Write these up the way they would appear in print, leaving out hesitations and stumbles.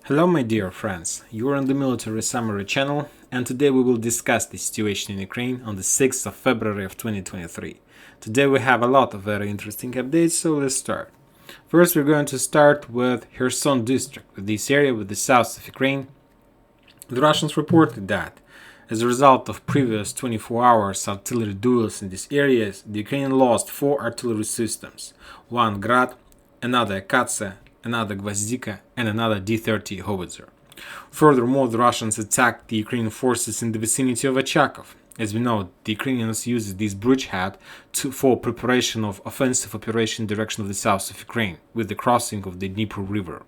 Hello my dear friends, you are on the Military Summary channel, and today we will discuss the situation in Ukraine on the 6th of February of 2023. Today we have a lot of very interesting updates, so let's start. First we're going to start with Kherson district, with this area with the south of Ukraine. The Russians reported that as a result of previous 24 hours artillery duels in these areas, the Ukrainian lost 4 artillery systems, one Grad, another Akatsa, another Gvozdika, and another D-30 howitzer. Furthermore, the Russians attacked the Ukrainian forces in the vicinity of Achakov. As we know, the Ukrainians used this bridgehead for preparation of offensive operation in direction of the south of Ukraine, with the crossing of the Dnieper River.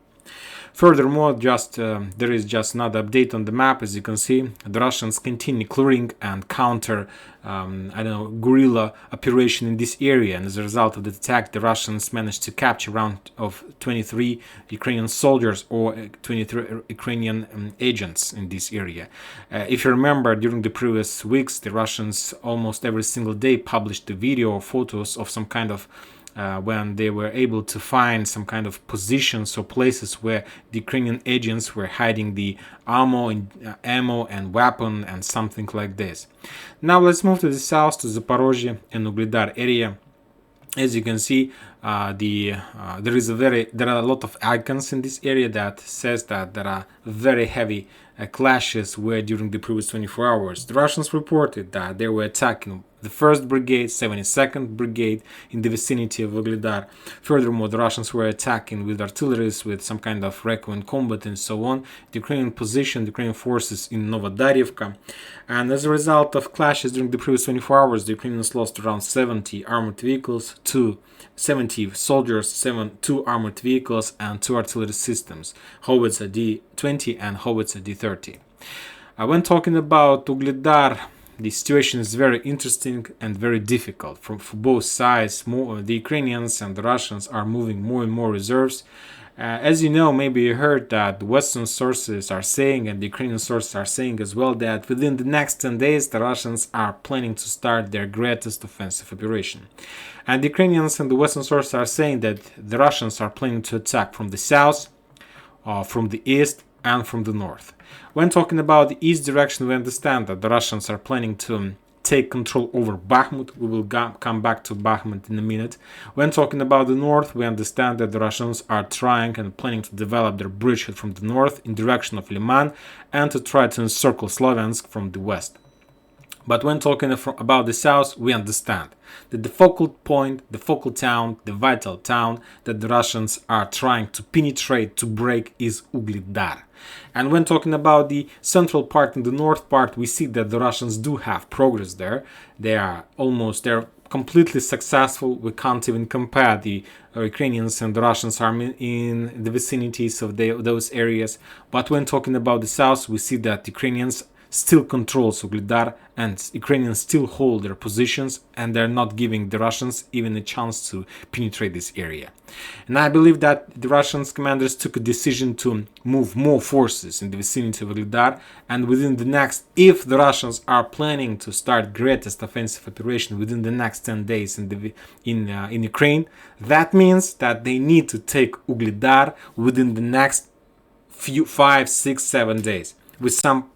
Furthermore, there is just another update on the map. As you can see, the Russians continue clearing and counter guerrilla operation in this area, and as a result of the attack, the Russians managed to capture around of 23 Ukrainian soldiers or 23 Ukrainian agents in this area. If you remember, during the previous weeks, the Russians almost every single day published a video or photos of some kind of when they were able to find some kind of positions or places where the Ukrainian agents were hiding the ammo and weapon and something like this. Now let's move to the south, to Zaporozhye and Ugledar area. As you can see, there are a lot of icons in this area that says that there are very heavy clashes where during the previous 24 hours the Russians reported that they were attacking the 1st Brigade, 72nd Brigade in the vicinity of Ugledar. Furthermore, the Russians were attacking with artillery, with some kind of recon combat and so on, the Ukrainian position, the Ukrainian forces in Novodarivka. And as a result of clashes during the previous 24 hours, the Ukrainians lost around 70 armored vehicles, 70 soldiers, 2 armored vehicles, and 2 artillery systems, Howitzer D-20 and Howitzer D-30. When talking about Ugledar, the situation is very interesting and very difficult for both sides. The Ukrainians and the Russians are moving more and more reserves. As you know, maybe you heard that the Western sources are saying, and the Ukrainian sources are saying as well, that within the next 10 days the Russians are planning to start their greatest offensive operation. And the Ukrainians and the Western sources are saying that the Russians are planning to attack from the south, from the east, and from the north. When talking about the east direction, we understand that the Russians are planning to take control over Bakhmut. We will come back to Bakhmut in a minute. When talking about the north, we understand that the Russians are trying and planning to develop their bridgehead from the north in direction of Liman and to try to encircle Sloviansk from the west. But when talking about the south, we understand that the focal point, the focal town, the vital town that the Russians are trying to penetrate, to break, is Ugledar. And when talking about the central part and the north part, we see that the Russians do have progress there. They're completely successful. We can't even compare the Ukrainians and the Russians army in the vicinities of those areas. But when talking about the south, we see that the Ukrainians still controls Ugledar, and Ukrainians still hold their positions, and they're not giving the Russians even a chance to penetrate this area. And I believe that the Russian commanders took a decision to move more forces in the vicinity of Ugledar, and within the next, if the Russians are planning to start greatest offensive operation within the next 10 days in Ukraine, that means that they need to take Ugledar within the next 5, 6, 7 days with some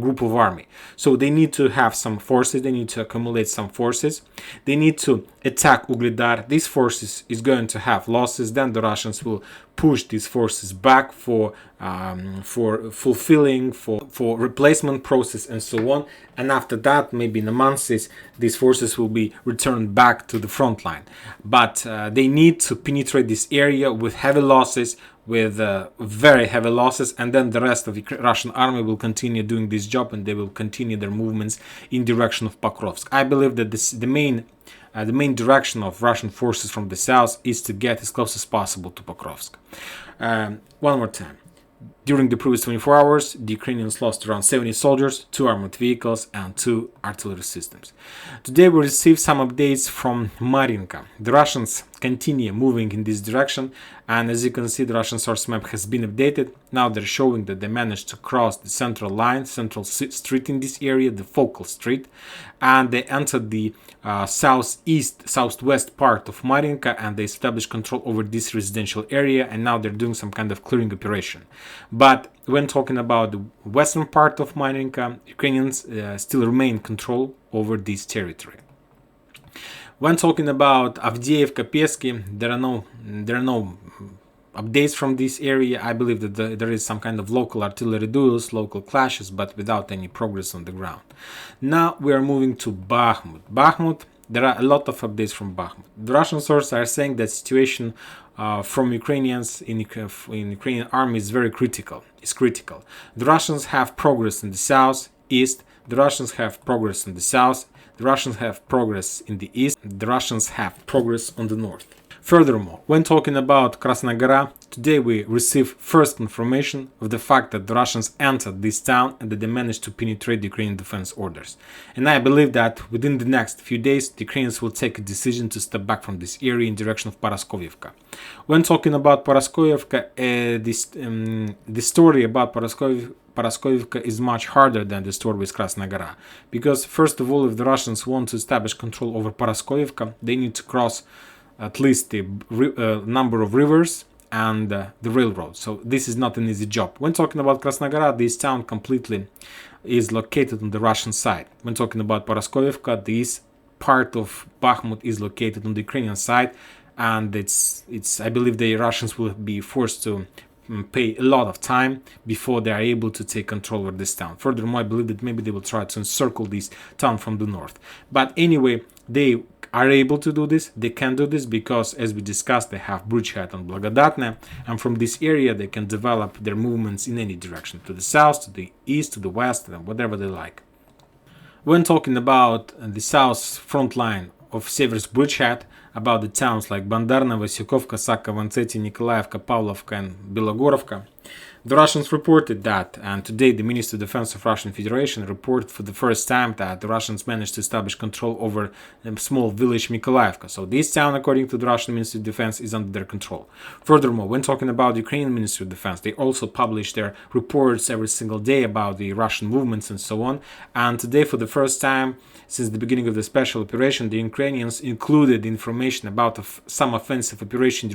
group of army. So they need to have some forces, they need to accumulate some forces, they need to attack Ugledar. These forces is going to have losses, then the Russians will push these forces back for fulfilling, for replacement process and so on, and after that, maybe in a month, these forces will be returned back to the front line. But they need to penetrate this area with heavy losses, with very heavy losses, and then the rest of the Russian army will continue doing this job, and they will continue their movements in direction of Pokrovsk. I believe that the main direction of Russian forces from the south is to get as close as possible to Pokrovsk. One more time. During the previous 24 hours, the Ukrainians lost around 70 soldiers, 2 armored vehicles, and 2 artillery systems. Today we received some updates from Marinka. The Russians continue moving in this direction, and as you can see, the Russian source map has been updated. Now they're showing that they managed to cross the central line, central street in this area, the focal street, and they entered the southwest part of Marinka, and they established control over this residential area, and now they're doing some kind of clearing operation. But when talking about the western part of Marinka, Ukrainians still remain control over this territory. When talking about Avdiivka, Peski, there are no updates from this area. I believe that there is some kind of local artillery duels, local clashes, but without any progress on the ground. Now we are moving to Bakhmut. Bakhmut, there are a lot of updates from Bakhmut. The Russian sources are saying that situation from Ukrainians in Ukrainian army is very critical. It's critical. The Russians have progress in the south, east. The Russians have progress in the south. The Russians have progress in the east. The Russians have progress on the north. Furthermore, when talking about Krasnogora, today we received first information of the fact that the Russians entered this town and that they managed to penetrate the Ukrainian defense orders. And I believe that within the next few days, the Ukrainians will take a decision to step back from this area in direction of Paraskovyevka. When talking about Paraskovyevka, the story about Paraskovyevka is much harder than the story with Krasnogora. Because first of all, if the Russians want to establish control over Paraskovyevka, they need to cross at least the number of rivers and the railroad. So this is not an easy job. When talking about Krasnogora, this town completely is located on the Russian side. When talking about Paraskovyevka, this part of Bakhmut is located on the Ukrainian side, and I believe the Russians will be forced to pay a lot of time before they are able to take control over this town. Furthermore, I believe that maybe they will try to encircle this town from the north. But anyway, they are able to do this. They can do this because, as we discussed, they have Bruchhead and Blagodatne, and from this area they can develop their movements in any direction, to the south, to the east, to the west, and whatever they like. When talking about the south front line of Seversk Bruchhead, about the towns like Bandarna, Vasyukovka, Sakha-Vantsety, Nikolaevka, Pavlovka, and Belogorovka, the Russians reported that, and today the Ministry of Defense of Russian Federation reported for the first time that the Russians managed to establish control over a small village Nikolaevka. So this town, according to the Russian Ministry of Defense, is under their control. Furthermore, when talking about the Ukrainian Ministry of Defense, they also publish their reports every single day about the Russian movements and so on. And today, for the first time since the beginning of the special operation, the Ukrainians included information about some offensive operation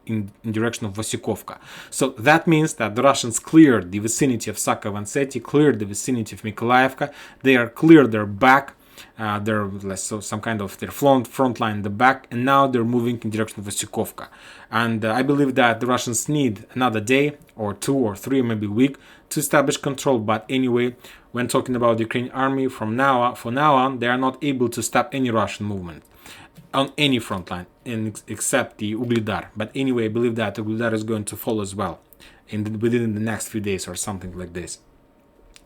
in direction of Vasyukovka. So that means that the Russians cleared the vicinity of Sakha-Vantsety, cleared the vicinity of Nikolaevka. They are cleared their back, some kind of their front line in the back, and now they're moving in direction of Vasyukovka. And I believe that the Russians need another day or 2 or 3 or maybe a week to establish control. But anyway, when talking about the Ukrainian army, from now on, they are not able to stop any Russian movement on any front line, except the Ugledar. But anyway, I believe that Ugledar is going to follow as well within the next few days or something like this.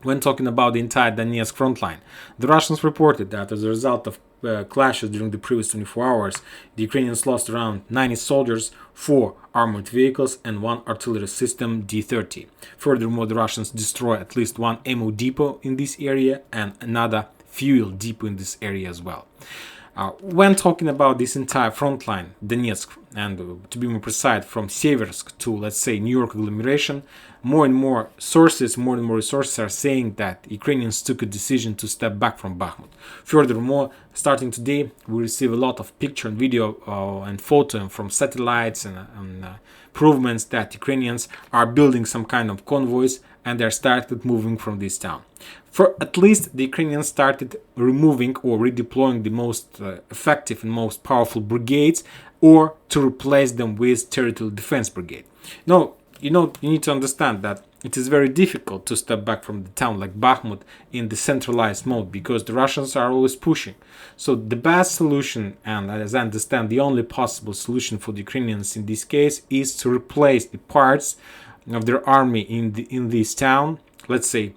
When talking about the entire Donetsk front line, the Russians reported that as a result of clashes during the previous 24 hours, the Ukrainians lost around 90 soldiers, 4 armored vehicles, and 1 artillery system D-30. Furthermore, the Russians destroyed at least 1 ammo depot in this area and another fuel depot in this area as well. When talking about this entire front line, Donetsk, and to be more precise, from Seversk to, let's say, New York agglomeration, more and more resources are saying that Ukrainians took a decision to step back from Bakhmut. Furthermore, starting today, we receive a lot of picture and video and photo from satellites and improvements that Ukrainians are building some kind of convoys, and they started moving from this town. For at least the Ukrainians started removing or redeploying the most effective and most powerful brigades, or to replace them with territorial defense brigade. Now, you need to understand that it is very difficult to step back from the town like Bakhmut in the centralized mode, because the Russians are always pushing. So the best solution, and as I understand the only possible solution for the Ukrainians in this case, is to replace the parts of their army in this town, let's say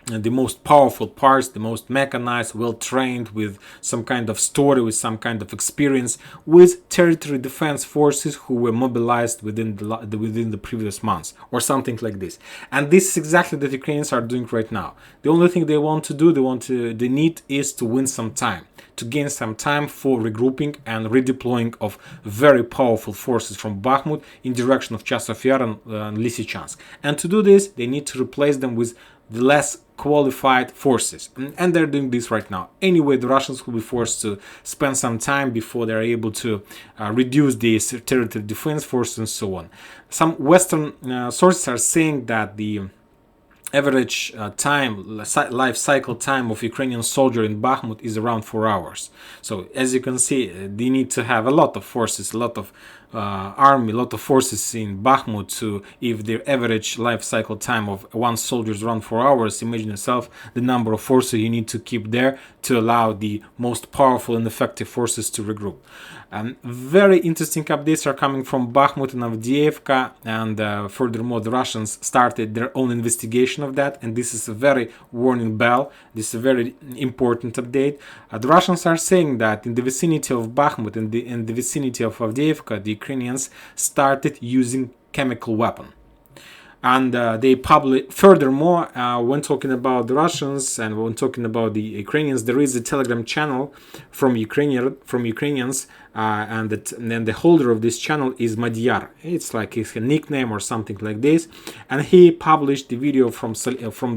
the most powerful parts, the most mechanized, well-trained, with some kind of story, with some kind of experience, with territory defense forces who were mobilized within the previous months, or something like this. And this is exactly what the Ukrainians are doing right now. The only thing they want to do, they need is to win some time, to gain some time for regrouping and redeploying of very powerful forces from Bakhmut in direction of Chasiv Yar and Lysychansk. And to do this, they need to replace them with the less qualified forces, and they're doing this right now. Anyway, the Russians will be forced to spend some time before they're able to reduce these territorial defense forces and so on. Some Western sources are saying that the average life cycle time of Ukrainian soldier in Bakhmut is around 4 hours. So as you can see, they need to have a lot of forces, a lot of army, a lot of forces in Bakhmut to, if their average life cycle time of one soldier is around 4 hours, imagine yourself the number of forces you need to keep there to allow the most powerful and effective forces to regroup. Very interesting updates are coming from Bakhmut and Avdiivka, and furthermore the Russians started their own investigation of that, and this is a very warning bell. This is a very important update. The Russians are saying that in the vicinity of Bakhmut and in the vicinity of Avdiivka, the Ukrainians started using chemical weapon. And they publish. Furthermore, when talking about the Russians and when talking about the Ukrainians, there is a Telegram channel from Ukrainians, and then the holder of this channel is Madyar. It's like a nickname or something like this. And he published the video from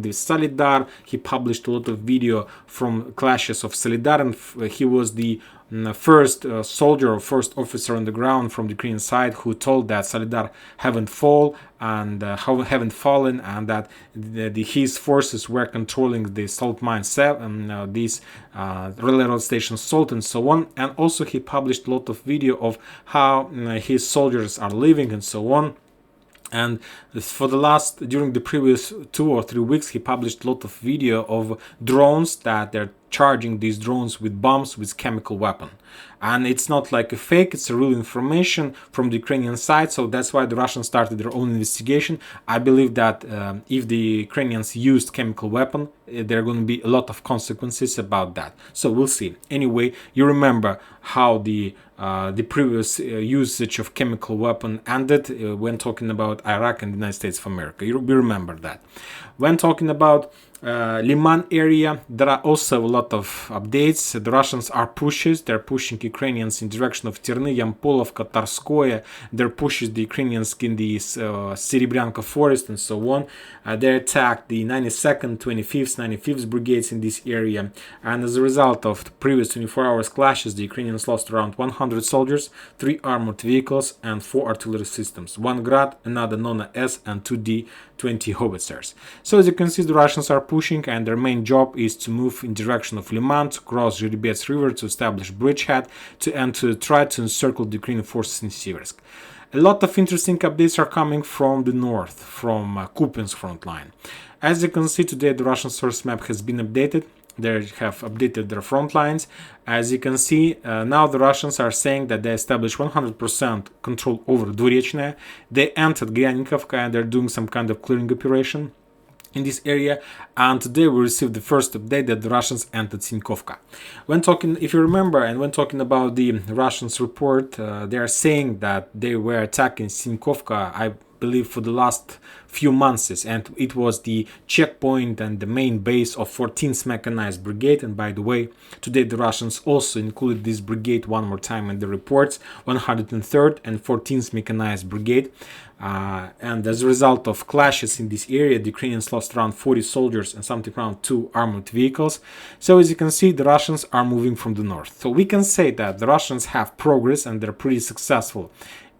the Solidar. He published a lot of video from clashes of Solidar, and he was the first soldier or first officer on the ground from the Ukrainian side who told that Solidar haven't fallen and that his forces were controlling the salt mine 7, this railroad station Salt and so on. And also he published a lot of video of how his soldiers are living and so on. And during the previous 2 or 3 weeks, he published a lot of video of drones that they're charging these drones with bombs with chemical weapon. And it's not like a fake, it's a real information from the Ukrainian side. So that's why the Russians started their own investigation. I believe that if the Ukrainians used chemical weapon, there are going to be a lot of consequences about that. So we'll see. Anyway, you remember how the previous usage of chemical weapon ended when talking about Iraq and the United States of America. You remember that. When talking about Liman area, there are also a lot of updates. The Russians are they're pushing Ukrainians in direction of Terny, Yampolovka, Tarskoye. They're pushing the Ukrainians in the Serebryanka forest and so on. They attacked the 92nd, 25th, 95th brigades in this area, and as a result of the previous 24 hours clashes, the Ukrainians lost around 100 soldiers, 3 armored vehicles and 4 artillery systems, 1 Grad, another Nona S and 2 D-20 howitzers. So as you can see, the Russians are pushing, and their main job is to move in direction of Liman, to cross Zherebets River, to establish bridgehead, and to try to encircle the Ukrainian forces in Siversk. A lot of interesting updates are coming from the north, from Kupiansk front line. As you can see today, the Russian source map has been updated. They have updated their front lines. As you can see, now the Russians are saying that they established 100% control over Dvorechne. They entered Gryaninkovka and they're doing some kind of clearing operation in this area, and today we received the first update that the Russians entered Sinkovka. When talking, if you remember, and when talking about the Russians report, they are saying that they were attacking Sinkovka, I believe, for the last few months, and it was the checkpoint and the main base of 14th Mechanized Brigade. And by the way, today the Russians also included this brigade one more time in the reports, 103rd and 14th Mechanized Brigade. And as a result of clashes in this area, the Ukrainians lost around 40 soldiers and something around 2 armored vehicles. So as you can see, the Russians are moving from the north. So we can say that the Russians have progress and they're pretty successful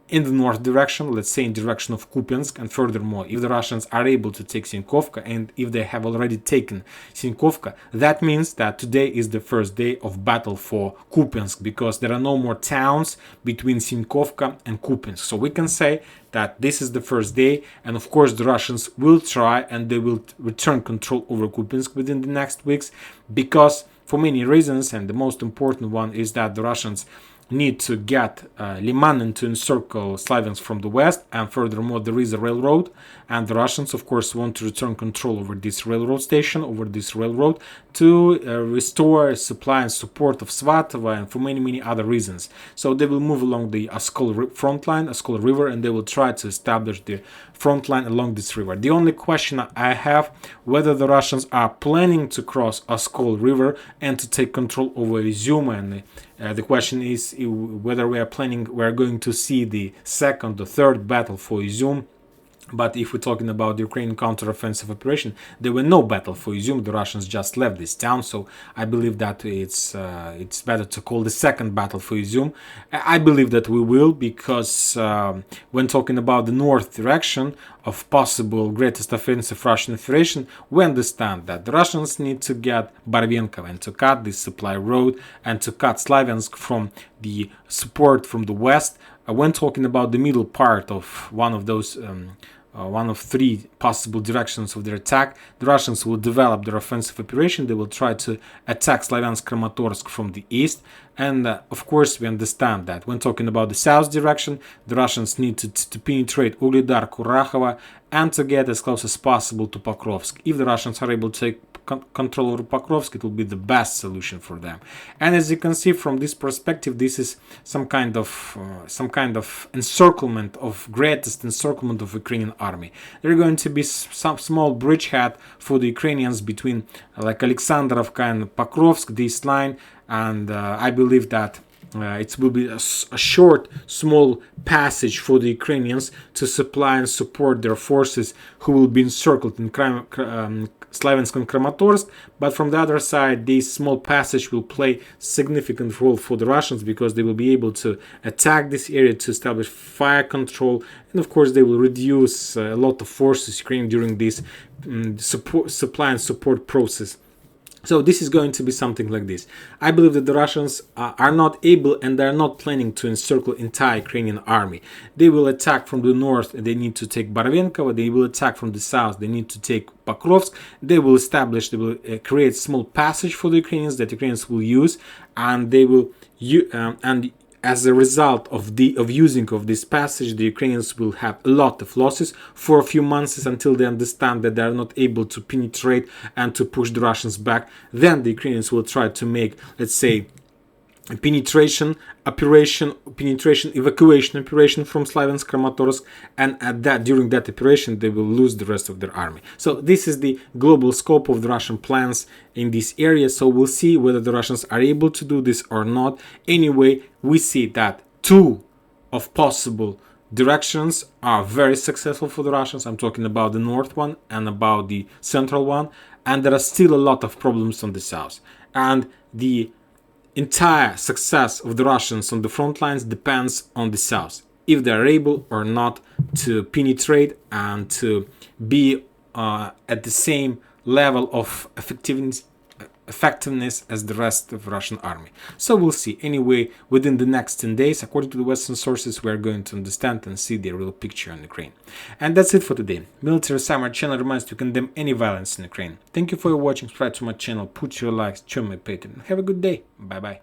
in the north direction, let's say in direction of Kupiansk. And furthermore, if the Russians are able to take Sinkovka, and if they have already taken Sinkovka, that means that today is the first day of battle for Kupiansk, because there are no more towns between Sinkovka and Kupiansk. So we can say that this is the first day, and of course the Russians will try and they will return control over Kupiansk within the next weeks, because for many reasons, and the most important one is that the Russians need to get Limanen to encircle Slavyansk from the west, and furthermore there is a railroad, and the Russians of course want to return control over this railroad station, over this railroad, to restore supply and support of Svatova, and for many other reasons. So they will move along the Oskol front line, Oskol river, and they will try to establish the front line along this river. The only question I have, whether the Russians are planning to cross Oskol river and to take control over Izum, and the question is whether we are going to see the second or third battle for Izum. But if we're talking about the Ukrainian counter-offensive operation, there were no battle for Izum. The Russians just left this town, so I believe that it's better to call the second battle for Izum. I believe that we will, because when talking about the north direction of possible greatest offensive Russian Federation, we understand that the Russians need to get Barvenko and to cut this supply road and to cut Slavyansk from the support from the west. When talking about the middle part of one of those one of three possible directions of their attack, the Russians will develop their offensive operation. They will try to attack Slavyansk-Kramatorsk from the east, and of course we understand that when talking about the south direction, the Russians need to penetrate Ugledar, Kurakhova, and to get as close as possible to Pokrovsk. If the Russians are able to take control over Pokrovsk, it will be the best solution for them. And as you can see from this perspective, this is some kind of encirclement of greatest encirclement of Ukrainian army. There are going to be some small bridgehead for the Ukrainians between like Alexandrovka and Pokrovsk, this line, and I believe that it will be a short, small passage for the Ukrainians to supply and support their forces who will be encircled in Slavyansk and Kramatorsk. But from the other side, this small passage will play significant role for the Russians, because they will be able to attack this area to establish fire control, and of course they will reduce a lot of forces Ukraine during this supply and support process. So this is going to be something like this. I believe that the Russians are not able, and they are not planning to encircle entire Ukrainian army. They will attack from the north, they need to take Barvenkovo. They will attack from the south, they need to take Pokrovsk. They will create small passage for the Ukrainians that Ukrainians will use, and they will as a result of using of this passage, the Ukrainians will have a lot of losses for a few months until they understand that they are not able to penetrate and to push the Russians back. Then the Ukrainians will try to make, let's say, penetration evacuation operation from Slavyansk Kramatorsk, and during that operation they will lose the rest of their army. So this is the global scope of the Russian plans in this area. So we'll see whether the Russians are able to do this or not. Anyway, we see that two of possible directions are very successful for the Russians. I'm talking about the north one and about the central one, and there are still a lot of problems on the south, and the entire success of the Russians on the front lines depends on the south, if they are able or not to penetrate and to be at the same level of effectiveness as the rest of the Russian army. So we'll see. Anyway, within the next 10 days, according to the Western sources, we are going to understand and see the real picture on Ukraine. And that's it for today. Military Summer channel reminds to condemn any violence in Ukraine. Thank you for watching. Subscribe to my channel, put your likes, join my Patreon. Have a good day. Bye bye.